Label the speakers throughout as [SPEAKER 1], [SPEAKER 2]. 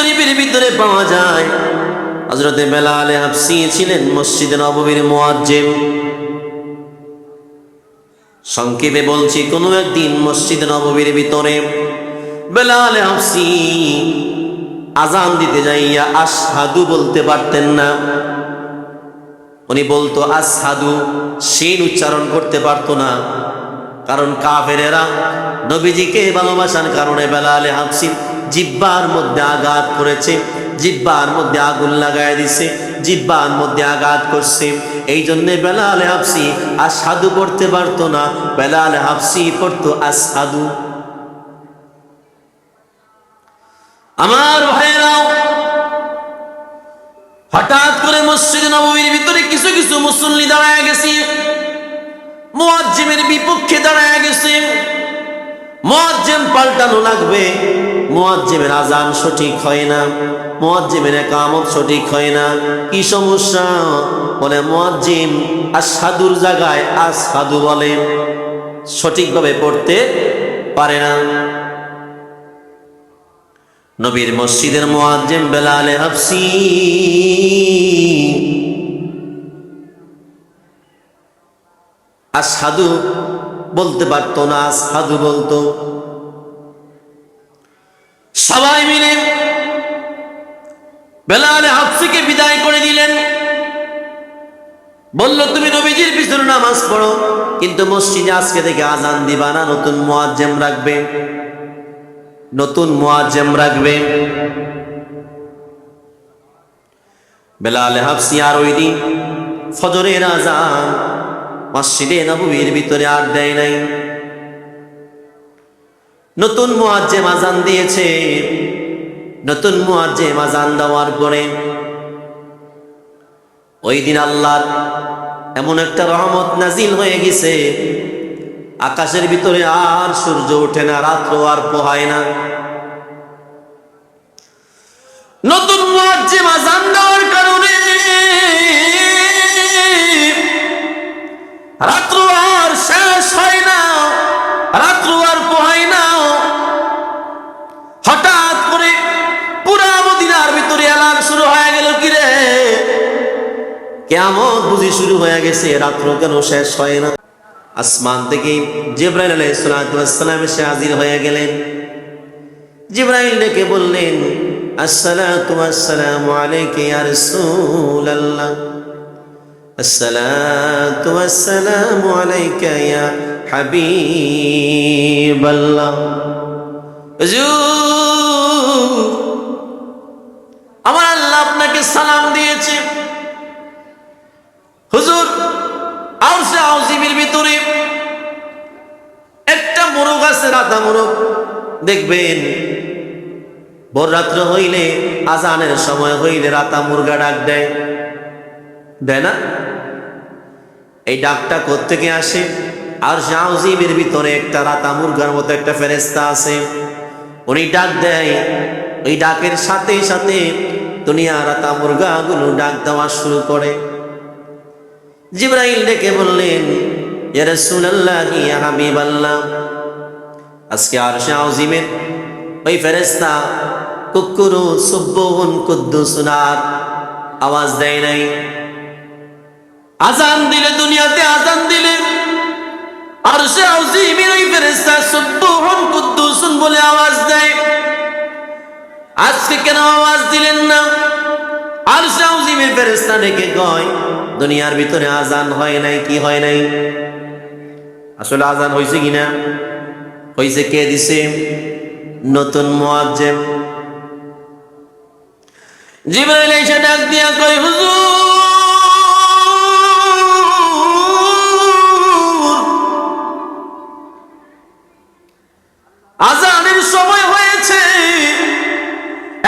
[SPEAKER 1] শরীফের ভিতরে পাওয়া যায় হযরতে বেলাল হাবশী ছিলেন মসজিদে নববীর মুয়াজ্জিন। সংক্ষেপে বলছি, কোনো একদিন মসজিদে নববীর ভিতরে বেলাল হাবশী আজান দিতে যাইয়া আশহাদু বলতে পারতেন না। উনি বলতো আসহাদু, শিন উচ্চারণ করতে পারতো না। কারণ কাফেরেরা নবীজিকে ভালোবাসার কারণে বেলাল হাবশীর জিহ্বার মধ্যে আঘাত করেছে, জিহ্বার মধ্যে আগুন লাগায় দিছে, জিহ্বার মধ্যে আঘাত করছে। এই জন্য বেলাল হাবশী আশহাদু পড়তে পারতো না, বেলাল হাবশী পড়তো আসহাদু। আমার ভাইরাও, হঠাৎ করে মসজিদ নববীর ভিতরে কিছু কিছু মুসল্লি দাঁড়ায় গেছে, মুয়াজ্জিমের বিপক্ষে দাঁড়ায় গেছে। মুয়াজ্জিম পাল্টানো লাগবে, মুয়াজ্জিমের আজান সঠিক হয় না, মুয়াজ্জিমের ইকামত সঠিক হয় না। কি সমস্যা? বলে মুয়াজ্জিম আশহাদুর জায়গায় আসহাদু বলে, সঠিকভাবে পড়তে পারে না। নবীর মসজিদের মুয়াজ্জিম বেলাল হাবশী আশহাদু বলতে পারতো না, আসহাদু বলতো। সবাই মিলে বেলাল হাবশীকে বিদায় করে দিলেন। বলল, তুমি নবীজির পিছনে নামাজ পড়ো, কিন্তু মসজিদে আজকে থেকে আজান দিবা না, নতুন মুয়াজ্জিম রাখবে, নতুন মুয়াজ্জিম রাখবে। বেলাল হাবশী আর ওই দিন ফজরের আজান মসজিদে নববীর ভিতরে আর দেয় নাই। নতুন মুয়াজ্জিম আজান দিয়েছে। নতুন মুয়াজ্জিম আজান দেওয়ার পরে ওই দিন আল্লাহর এমন একটা রহমত নাজিল হয়ে গেছে, আকাশের ভিতরে আর সূর্য ওঠে না, রাত্র আর পোহায় না। নতুন মুয়াজ্জিম আজান দেওয়ার কারণে রাত্র আর শেষ হয় না, রাত্র আর পোহায় না। হঠাৎ করে পুরা মদিনার ভিতরে এলান শুরু হয়ে গেল, কিরে কিয়ামত বুঝি শুরু হয়ে গেছে, রাত্র কেন শেষ হয় না? আসমান থেকে জিবরাইল আলাইহিস সালাম এসে হাজির হয়ে গেলেন। জিবরাইল ডেকে বললেন, আসসালাতু ওয়াসসালামু আলাইকা ইয়া রাসূলুল্লাহ, আসসালাতু ওয়াসসালামু আলাইকা ইয়া হাবিবাল্লাহ। হুজুর, আমার আল্লাহ আপনাকে সালাম দিয়েছে। হুজুর, আরশে আজিমের ভিতরে একটা মোরগ আছে, রাতা মোরগ। দেখবেন ভোর রাত্র হইলে, আজানের সময় হইলে রাতা মুরগা ডাক দেয়, দেয় না? এই ডাকটা কোত্থেকে আসে? আরশে আজিমের ভিতরে একটা রাতা মুরগার মতো একটা ফেরেশতা আছে, উনি ডাক দেয়। ওই ডাকের সাথে সাথে দুনিয়া রাতা মুরগাগুলো ডাক দেওয়া শুরু করে। জিবরাইল ডেকে বললেন, ইয়া রাসূলুল্লাহ, ইয়া হাবিবাল্লাহ, আজকে আরশে আজিমের ওই ফেরেশতা কুক্কুরু সুবহুন কুদ্দুসুন আওয়াজ দেয় নাই। আজান দিলে, দুনিয়াতে আজান দিলে আরশে আজিমের ওই ফেরেশতা সুবহুন কুদ্দুসুন বলে আওয়াজ দেয়। আজকে কেন আওয়াজ দিলেন না? আরশে আজিমের ফেরেশতা ডেকে কয়, দুনিয়ার ভিতরে আজান হয় নাই। কি হয় নাই? আসলে আজান হয়েছে কিনা? হয়েছে। কে দিছে? নতুন মুয়াজ্জিম। জিবরাইল এসে ডাক দিয়া কয়, হুজুর, আজানের সময় হয়েছে,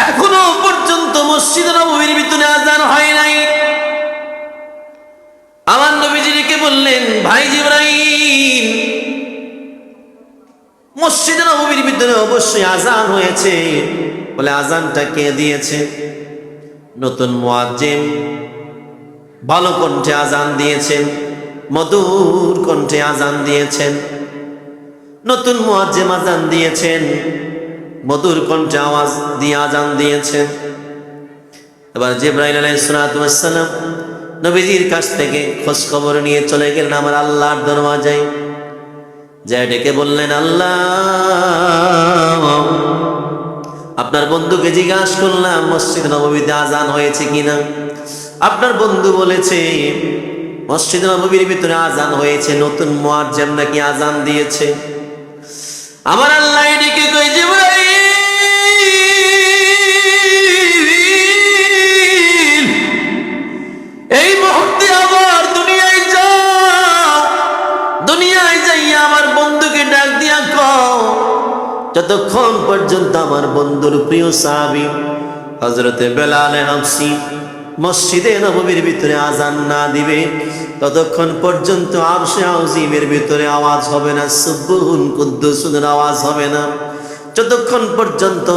[SPEAKER 1] এখনো পর্যন্ত মসজিদ নববীর ভিতরে আজান হয় নাই। আমার নবীজিকে বললেন, ভাই জিবরাইল, মসজিদ নববীর ভিতরে অবশ্যই আজান হয়েছে। বলে, আজানটা কে দিয়েছে? নতুন মুয়াজ্জিম ভালো কণ্ঠে আজান দিয়েছেন, মধুর কণ্ঠে আজান দিয়েছেন। নতুন মুয়াজ্জিম আজান দিয়েছেন, মধুর কণ্ঠে আওয়াজ দিয়ে আজান দিয়েছেন। এবার জিবরাইল আলাইহিস সালাতু ওয়াস সালাম নবীজির কাছ থেকে খোঁজ খবর নিয়ে চলে গেলেন আমার আল্লাহর দরওয়াজায়। যা ডেকে বললেন, আল্লাহ, আপনার বন্ধুকে জিজ্ঞাসা করলাম মসজিদ নববীতে আজান হয়েছে কিনা। আপনার বন্ধু বলেছে মসজিদ নববীর ভিতরে আজান হয়েছে, নতুন মুয়াজ্জিন নাকি আজান দিয়েছে। আমার আল্লাহ ডেকে কই, জিবরাইল, এই মুহূর্তে আবার দুনিয়ায় যাও, দুনিয়ায় যাইয়া আমার বন্ধুকে ডাক দিয়া কও, যতক্ষণ পর্যন্ত আমার বন্ধুর প্রিয় সাহাবী হযরতে বেলাল হাবশী মসজিদে নববীর ভিতরে আজান না দিবে, ততক্ষণ পর্যন্ত আরশে আযীমের ভিতরে আওয়াজ হবে না, সুবহুন কুদ্দুসুনের আওয়াজ হবে না। যতক্ষণ পর্যন্ত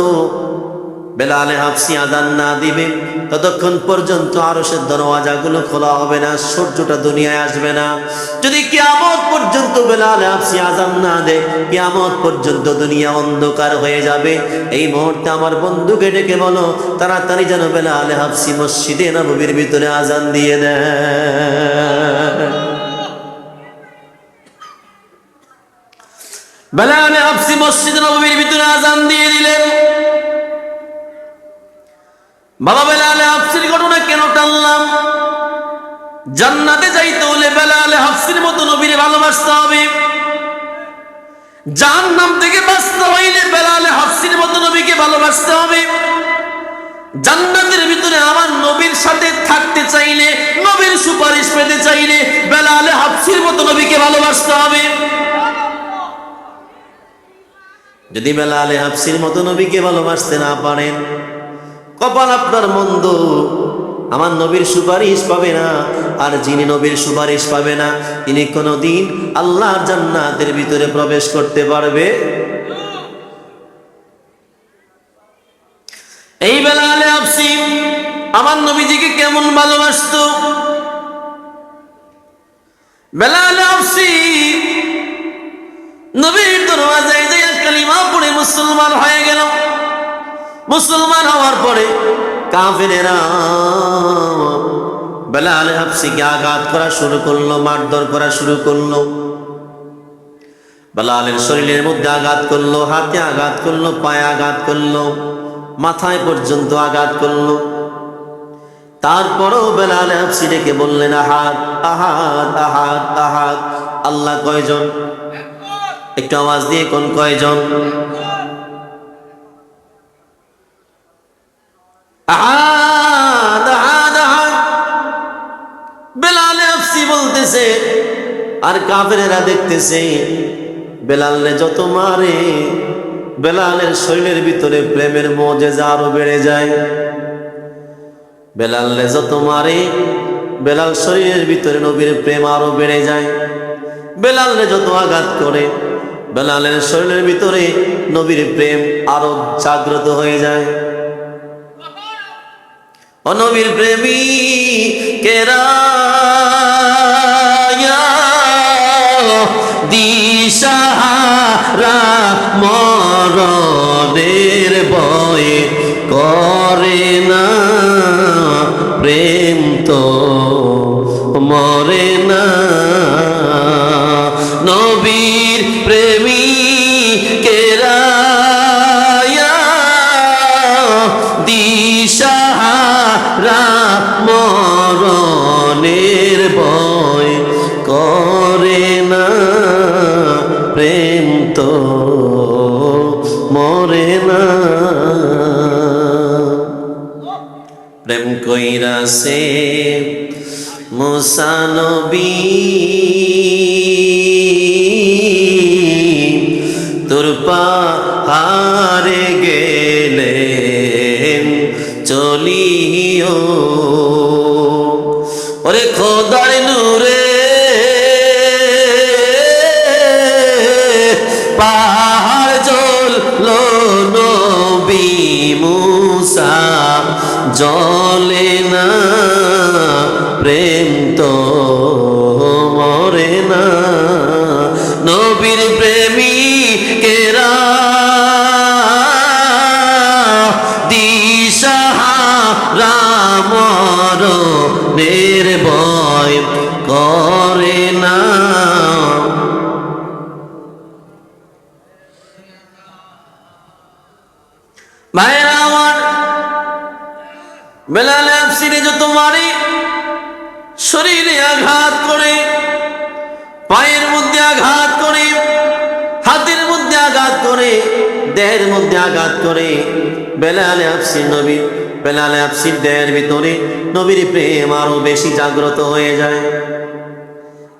[SPEAKER 1] বেলাল হাবশী আজান না দিবে, ততক্ষণ পর্যন্ত আরশের দরওয়াজাগুলো খোলা হবে না, সূর্যটা দুনিয়ায় আসবে না। যদি কিয়ামত পর্যন্ত বেলাল হাবশী আজান না দেয়, কিয়ামত পর্যন্ত দুনিয়া অন্ধকার হয়ে যাবে। এই মুহূর্তে আমার বন্ধুকে ডেকে বলো তাড়াতাড়ি যেন বেলাল হাবশী মসজিদে নববীর ভিতরে আজান দিয়ে দেয়। বেলাল হাবশী মসজিদে নববীর ভিতরে আজান দিয়ে দিলেন। বাবা, বেলাল হাবশীর ঘটনা কেন টানলাম? জান্নাতে যাইতে হলে বেলাল হাবশীর মতো নবীরে ভালোবাসতে হবে, জাহান্নাম থেকে বাঁচতে হইলে বেলাল হাবশীর মতো নবীকে ভালোবাসতে হবে। জান্নাতের ভিতরে আমার নবীর সাথে থাকতে চাইলে, নবীর সুপারিশ পেতে চাইলে বেলাল হাবশীর মতো নবীকে ভালোবাসতে হবে। যদি বেলাল হাবশীর মতো নবীকে ভালোবাসতে না পারেন, কপাল আপনার মন্দ, আমার নবীর সুপারিশ পাবে না। আর যিনি নবীর সুপারিশ পাবে না, তিনি কোনোদিন আল্লাহর জান্নাতের ভিতরে প্রবেশ করতে পারবে। এই বেলাল হাবশী আমার নবীজিকে কেমন ভালোবাসতো? বেলাল হাবশী নবীর দরওয়াজায় যাইয়া কালিমা পড়ে মুসলমান হয়ে গেল। মুসলমান হওয়ার পরে কাফেরেরা বেলাল হাবশীকে আঘাত করা শুরু করলো, মারধর করা শুরু করলো। বেলালের শরীরের মধ্যে আঘাত করলো, হাতে আঘাত করলো, পায়ে আঘাত করলো, মাথায় পর্যন্ত আঘাত করলো। তারপরেও বেলাল হাবশী ডেকে বললেন, আহাদ আহাদ আহাদ আহাদ। আল্লাহ কয়জন? একটু আওয়াজ দিয়ে কোন কয়জন? আহাদ আহাদ আহাদ। বেলাল হাবশী বলতেছে, আর কাফেরেরা দেখতেছে। বেলালে যত মারে, বেলালের শরীরের ভিতরে প্রেমের মুজিজা আরো বেড়ে যায়। বেলালে যত মারে, বেলাল শরীরের ভিতরে নবীর প্রেম আরো বেড়ে যায়। বেলালে যত আঘাত করে, বেলালের শরীরের ভিতরে নবীর প্রেম আরো জাগ্রত হয়ে যায়। ও নবীর প্রেমিকেরা, দিশাহারা মরণের ভয়ে করে না, প্রেম তো মরে না। নবীর প্রেমিকেরা দিশাহারা মরণের ভয় করে না, প্রেম তো মরে না। প্রেম কইরাছে মুসা নবী, তোর পাহাড়ে গেলেন চলিও। ওরে খোদার নূরে পাহাড় জ্বললো, নবী মুসা জ্বলে না, প্রেম তো মরে না। নবীর প্রেমিকেরা মরণের ভয় করে না। ভাইরা আমার, বেলাল হাবশিরে যত মারে, শরীরে আঘাত করে, পায়ের মধ্যে আঘাত করে, হাতের মধ্যে আঘাত করে, দেহের মধ্যে আঘাত করে, বেলাল হাবশির দেহের ভিতরে নবীর প্রেম আরো বেশি জাগ্রত হয়ে যায়।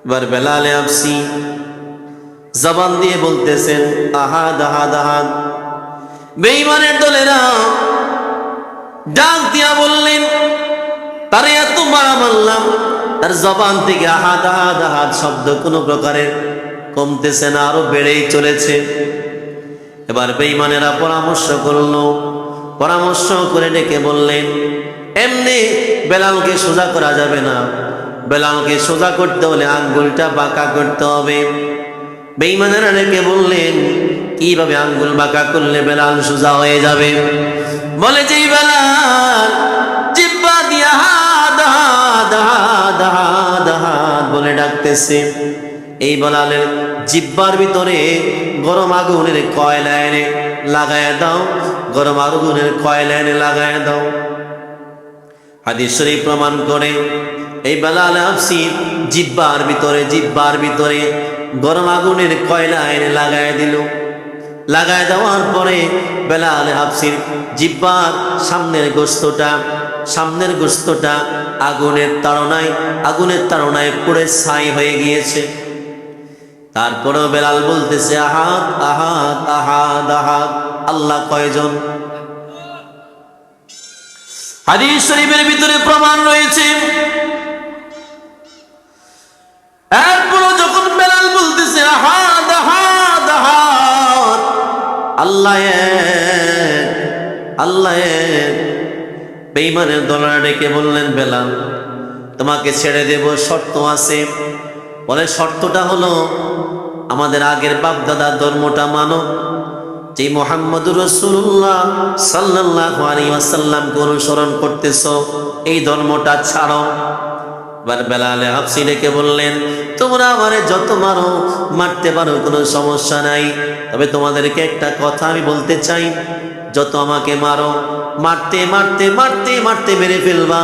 [SPEAKER 1] এবার বেলাল হাবশি জবান দিয়ে বলতেছেন আহাদ আহাদ আহাদ। বেঈমানের দলেরা ডাক দিয়া বললেন, তারে এত মারা মারলাম, তার জবান থেকে আহাদ আহাদ আহাদ শব্দ কোনো প্রকারের কমতেছে না, আরো বেড়েই চলেছে। এবার বেঈমানেরা পরামর্শ করলো, পরামর্শ করে ডেকে বললেন, এমনি বেলালকে সোজা করা যাবে না, বেলালকে সোজা করতে হলে আঙ্গুলটা বাঁকা করতে হবে। বেঈমানেরা ডেকে বললেন, কিভাবে আঙ্গুল বাঁকা করলে বেলাল সোজা হয়ে যাবে? বলে যে বেলাল জিহ্বা দিয়া হাদ হাদ হাদ হাদ হাদ বলে ডাকতেছে, এই বেলালের জিহ্বার ভিতরে গরম আগুনের কয়লা এনে লাগায় দাও, গরম আগুনের কয়লা এনে লাগায় দাও। হাদিস শরীফ প্রমাণ করে এই বেলাল হাবশির জিহ্বার ভিতরে গরম আগুনের কয়লা এনে লাগায় দিল। লাগায় দেওয়ার পরে বেলাল হাবশির জিহ্বার সামনের গোস্তটা আগুনের তাড়নায় পুড়ে ছাই হয়ে গিয়েছে। তারপরেও বেলাল বলতেছে আহাদ আহাদ আহাদ আহাদ। আল্লাহ কয়জন? হাদিস শরীফের ভিতরে প্রমাণ রয়েছে। এরপরও যখন বেলাল বলতেছে আহাদ আহাদ আহাদ, আল্লাহ এক, আল্লাহ এক, বেঈমানের দলেরা ডেকে বললেন, বেলাল তোমাকে ছেড়ে দেব, শর্ত আছে। বলে শর্তটা হলো আমাদের আগের বাপ দাদার ধর্মটা মানো, যে মুহাম্মদুর রাসূলুল্লাহ সাল্লাল্লাহু আলাইহি ওয়াসাল্লামকে অনুসরণ করতেছো, এই ধর্মটা ছাড়ো। এবার বেলাল হাবশি ডেকে বললেন, তোমরা আমারে যত মারতে পারো, কোনো সমস্যা নাই, তবে তোমাদেরকে একটা কথা আমি বলতে চাই, যত আমাকে মারো, মারতে মারতে মারতে মারতে মেরে ফেলবা,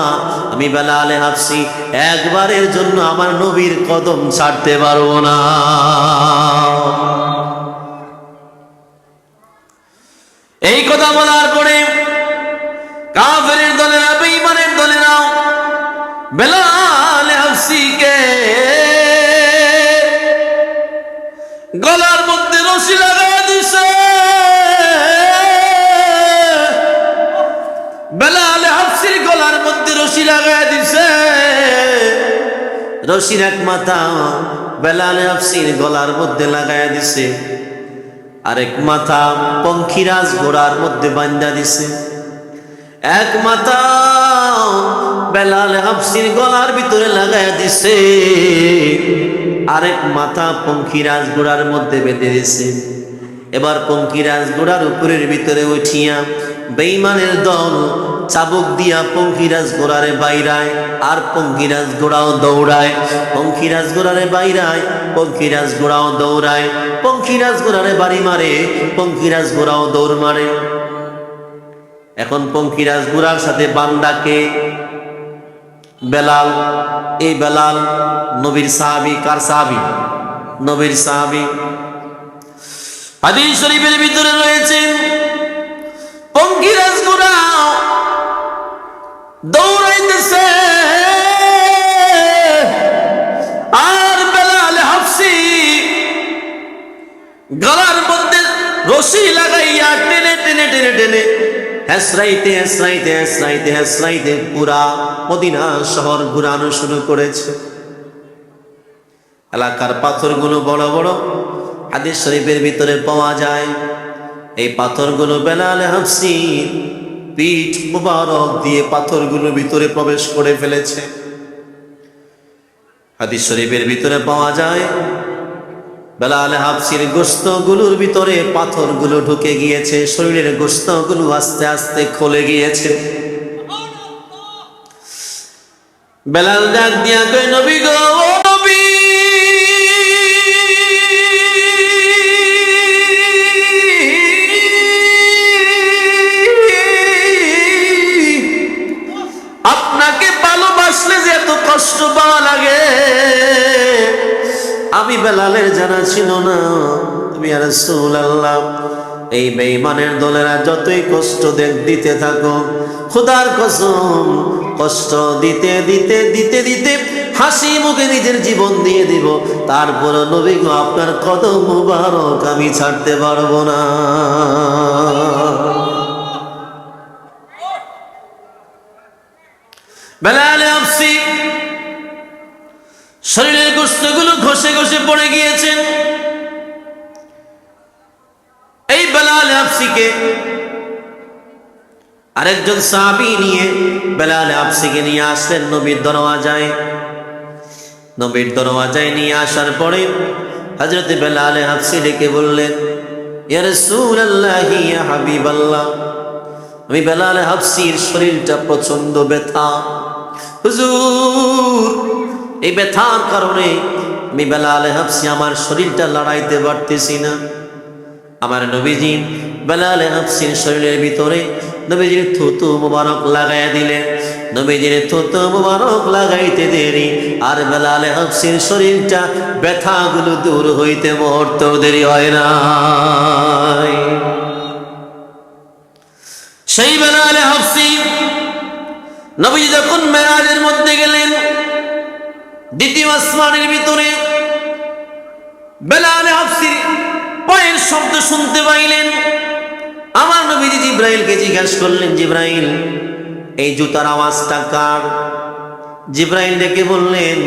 [SPEAKER 1] আমি বেলাল হাবশি একবারের জন্য আমার নবীর কদম ছাড়তে পারবো না। এই কথা বলার পরে কাফেরের দলেরা, বেঈমানের দলেরা বেলাল হাবশিকে গলার মধ্যে রশি লাগায় দিছে। বেলাল হাবশির গলার মধ্যে রশি লাগায় দিছে। রশির এক মাথা বেলাল হাবশির গলার মধ্যে লাগায় দিছে, আরেক মাথা পঙ্খিরাজ ঘোড়ার মধ্যে বান্ধা দিছে। এক মাথা বেলাল হাবশির গলার ভিতরে লাগায় দিছে, আরেক মাথা পঙ্খিরাজ ঘোড়ার মধ্যে বেঁধে দিছে। এবার পঙ্খিরাজ ঘোড়ার উপরের ভিতরে উঠিয়া বেঈমানের দল চাবুক দিয়া পঙ্খিরাজ ঘোড়ারে বাইরায়, আর পঙ্খিরাজ ঘোড়াও দৌড়ায়, পঙ্খিরাজ ঘোড়ারে বাইরায়, পঙ্খিরাজ ঘোড়াও দৌড়ায়, পঙ্খিরাজ ঘোড়ারে বাড়ি মারে, পঙ্খিরাজ ঘোড়াও দৌড় মারে। এখন পঙ্খিরাজ ঘোড়ার সাথে বান্দাকে বেলাল, এই বেলাল নবীর সাহাবী। কার সাহাবী? নবীর সাহাবী। হাদিস শরীফের ভিতরে রয়েছে পঙ্খিরাজ ঘোড়া দৌড়াইতেছে, আর বেলাল হাবশি গলার মধ্যে রশি লাগাইয়া টেনে টেনে টেনে টেনে হেসরাইতে হেসরাইতে হেসরাইতে হেসরাইতে পুরা মদিনা শহর ঘুরানো শুরু করেছে। এলাকার পাথরগুলো বড় বড় হাদিস শরীফের ভিতরে পাওয়া যায়। এই পাথরগুলো বেলাল হাবশি পিঠ মুবারক দিয়ে পাথরগুলোর ভিতরে প্রবেশ করে ফেলেছে। হাদিস শরীফের ভিতরে পাওয়া যায় বেলাল হাবশির গোশতগুলোর ভিতরে পাথরগুলো ঢুকে গিয়েছে, শরীরের গোশতগুলো আস্তে আস্তে খুলে গিয়েছে। বেলাল ডাক দিয়া কয় নবী গো ও নবী, আপনাকে ভালোবাসলে যে এত কষ্ট পাওয়া লাগে আমি বেলালের জানা ছিল না। তুমি ইয়া রাসূলুল্লাহ, এই বেঈমানের দলেরা যতই কষ্ট দিতে থাকো, খোদার কসম কষ্ট দিতে দিতে দিতে দিতে হাসি মুখে নিজের জীবন দিয়ে দিব, তারপর নবী গো আপনার কদম মুবারক আমি ছাড়তে পারবো না। বেলাল হাবশী শরীরের গোশতগুলো ঘষে ঘষে পড়ে গিয়েছেন। এই বেলাল হাবশীকে আরেকজন সাহাবী নিয়ে বেলাল হাবশীকে নিয়ে আসলেন নবীর দরওয়াজায়। নবীর দরওয়াজায় নিয়ে আসার পরে হযরত বেলাল হাবশী ডেকে বললেন, ইয়া রাসূলুল্লাহ ইয়া হাবিবাল্লাহ, আমি বেলাল হাবশীর শরীরটা প্রচন্ড ব্যথা। হুজুর, এই ব্যথার কারণে আমি বেলাল হাবশী আমার শরীরটা লড়াইতে পারতেছি না। আমার নবীজি বেলাল হাবশীর শরীরের ভিতরে নবীজির থুতু মুবারক লাগাইয়া দিলেন। নবীজির থুতু মুবারক লাগাইতে দেরি আর বেলাল হাবশীর শরীরটা ব্যথাগুলো দূর হইতে মুহূর্ত দেরি হয় না। সেই বেলাল হাবশী নবীজি যখন মেরাজের মধ্যে গেলেন, দ্বিতীয় আসমানের ভিতরে বেলাল হাবশীর পায়ের শব্দ শুনতে পাইলেন। আমার নবীজি জিব্রাইলকে জিজ্ঞাসা করলেন, জিব্রাইল এই জুতার আওয়াজটা কার? জিব্রাইল ডেকে বললেন,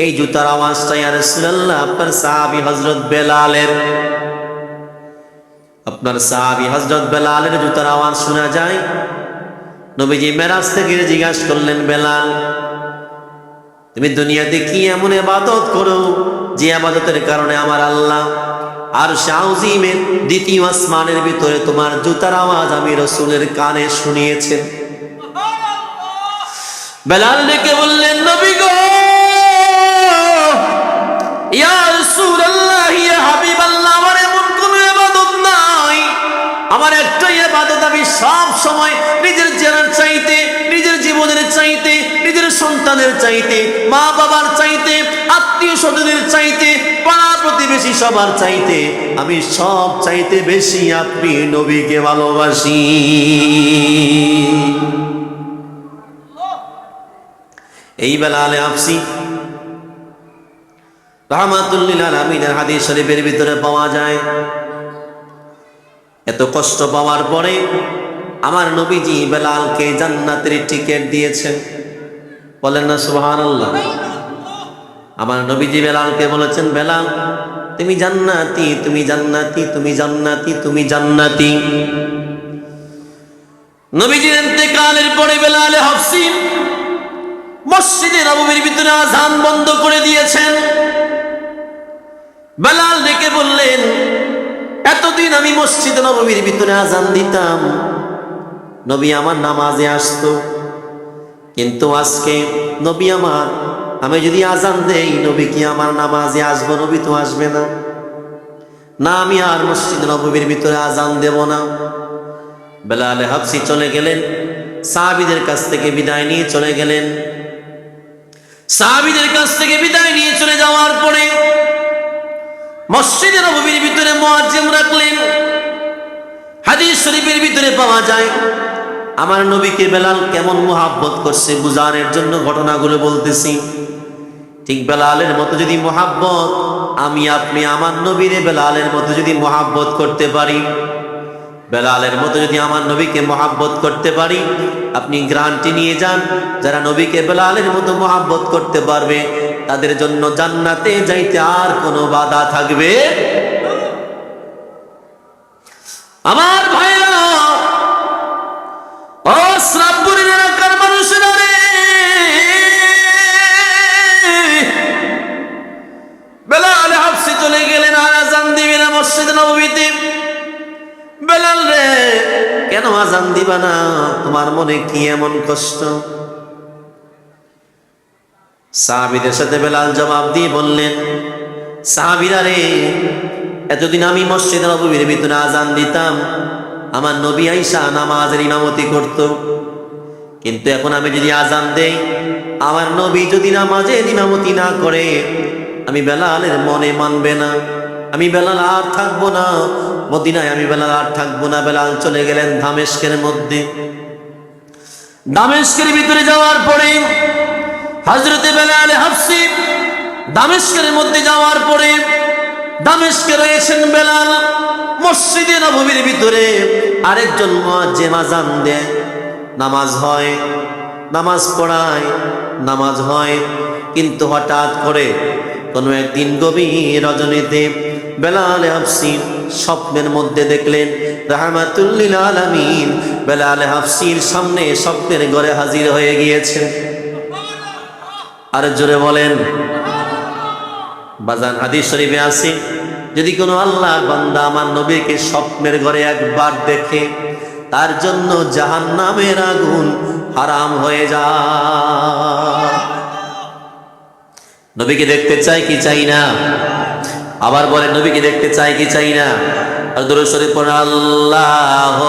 [SPEAKER 1] এই জুতার আওয়াজটা ইয়া রাসূলুল্লাহ আপনার সাহাবী হযরত বেলালের। আপনার সাহাবী হযরত বেলালের জুতার আওয়াজ শোনা যায়। নবীজি মেরাজ থেকে জিজ্ঞাসা করলেন, বেলাল তুমি দুনিয়াতে কি এমন ইবাদত করো যে ইবাদতের কারণে আমার আল্লাহ আরশ আযীমের দ্বিতীয় আসমানের ভিতরে তোমার জুতার আওয়াজ আমি রাসূলের কানে শুনিয়েছেন? বেলাল ডেকে বললেন, নবী গো, ইয়া রাসূলুল্লাহ ইয়া হাবিবাল্লাহ, আমার এমন কোনো ইবাদত নাই। আমার একটাই ইবাদত, আমি সব সময় নিজের জানের চাইতে, নিজের জীবনের চাইতে, নিজের সন্তানের চাইতে, মা বাবার চাইতে, আত্মীয় স্বজনের চাইতে, পাড়া প্রতিবেশী সবার চাইতে আমি সব চাইতে বেশি আপনি নবীকে ভালোবাসি। এই বেলাল হাবশী রাহমাতুল লিল আলামিনের হাদিস শরীফের ভিতরে পাওয়া যায়, এত কষ্ট পাওয়ার পরে আমার নবীজি বেলালকে জান্নাতের টিকিট দিয়েছেন। বলেন না সুবহানাল্লাহ। আমার নবীজি বেলালকে বলেছেন, বেলাল তুমি জান্নাতি, তুমি জান্নাতি, তুমি জান্নাতি, তুমি জান্নাতি। নবীজির ইন্তেকালের পরে বেলাল হাবশী মসজিদে নববীর ভিতরে আযান বন্ধ করে দিয়েছেন। বেলাল ডেকে বললেন, এতদিন আমি মসজিদে নববীর ভিতরে আযান দিতাম, নবী আমার নামাজে আসতো, কিন্তু আজকে নবী আমার, আমি যদি আযান দেই নবী কি আমার নামাজে আসবো? নবী তো আসবে না। না, আমি আর মসজিদে নববীর ভিতরে আযান দেব না। বেলাল হাবশী চলে গেলেন, সাহাবীদের কাছ থেকে বিদায় নিয়ে চলে গেলেন। সাহাবীদের কাছ থেকে বিদায় নিয়ে চলে যাওয়ার পরে মসজিদে নববীর ভিতরে মুয়াজ্জিম রাখলেন। হাদিস শরীফের ভিতরে পাওয়া যায় আমার নবীকে বেলাল কেমন মুহাব্বত করছে বুঝানোর জন্য ঘটনাগুলো বলতেছি। ঠিক বেলালের মতো যদি মুহাব্বত আমি আপনি আমার নবীরে বেলালের মতো যদি মুহাব্বত করতে পারি, বেলালের মতো যদি আমার নবীকে মুহাব্বত করতে পারি, আপনি গ্যারান্টি নিয়ে যান যারা নবীকে বেলালের মতো মুহাব্বত করতে পারবে তাদের জন্য জান্নাতে যাইতে আর কোনো বাধা থাকবে। আমার ভাইরা, ও শ্রাবণের এলাকার মানুষেরা রে, বেলাল হাবশী চলে গেলেন আর আযান দিবে না মসজিদ নববীতে। বেলাল রে, কেন আযান দিবা না? তোমার মনে কি এমন কষ্ট? সাহাবীদের সাথে বেলাল জবাব দিয়ে বললেন, সাহাবীরা রে, এতদিন আমি মসজিদে নববীর ভিতরে আজান দিতাম, আমার নবী আয়েশা নামাজের ইমামতি করত, কিন্তু এখন আমি যদি আজান দেই, আমার নবী যদি নামাজের ইমামতি না করে, আমি বেলালের মনে মানবে না, আমি বেলাল আর থাকবো না মদিনায়, আমি বেলাল আর থাকবো না। বেলাল চলে গেলেন দামেস্কের মধ্যে। দামেস্কের ভিতরে যাওয়ার পরে হযরতে বেলাল হাফসি দামেস্কের মধ্যে যাওয়ার পরে দামেস্কে রয়েছেন বেলাল, মসজিদে নববীর ভিতরে আরেকজন মুয়াজ্জিন আযান দেয়, নামাজ হয়, নামাজ পড়ায়, নামাজ হয়। কিন্তু হঠাৎ করে কোনো একদিন গভীর রজনীতে বেলাল হাফসি স্বপ্নের মধ্যে দেখলেন রাহমাতুল লিল আলামিন বেলাল হাফসির সামনে স্বপ্নের ঘরে হাজির হয়ে গিয়েছে। আর জোরে বলেন বাজান, হাদিস শরীফে আছে, যদি কোনো আল্লাহর বান্দা আমার নবীকে স্বপ্নের ঘরে একবার দেখে, তার জন্য জাহান্নামের আগুন হারাম হয়ে যায়। নবীকে দেখতে চাই কি চাই না? আবার বলেন, নবীকে দেখতে চাই কি চাই না? আর দরুদ শরীফ পড়ুন, আল্লাহুম্মা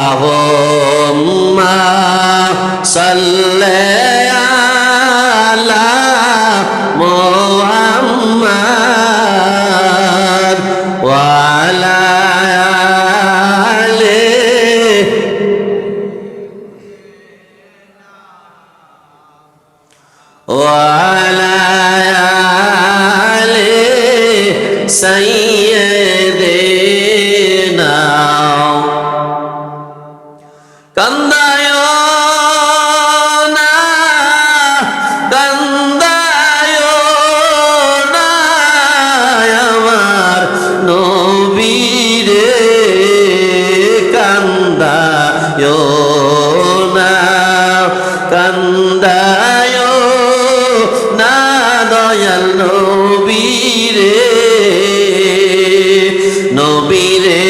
[SPEAKER 1] আল্লাহুম্মা সাল্লি আলা মুহাম্মাদ ওয়া আলা وعلى آل سيدنا কান্দায়ো না, কান্দায়ো না আমার নবীরে, কান্দায়ো না, কান্দায়ো না দয়াল নবীরে, নবীরে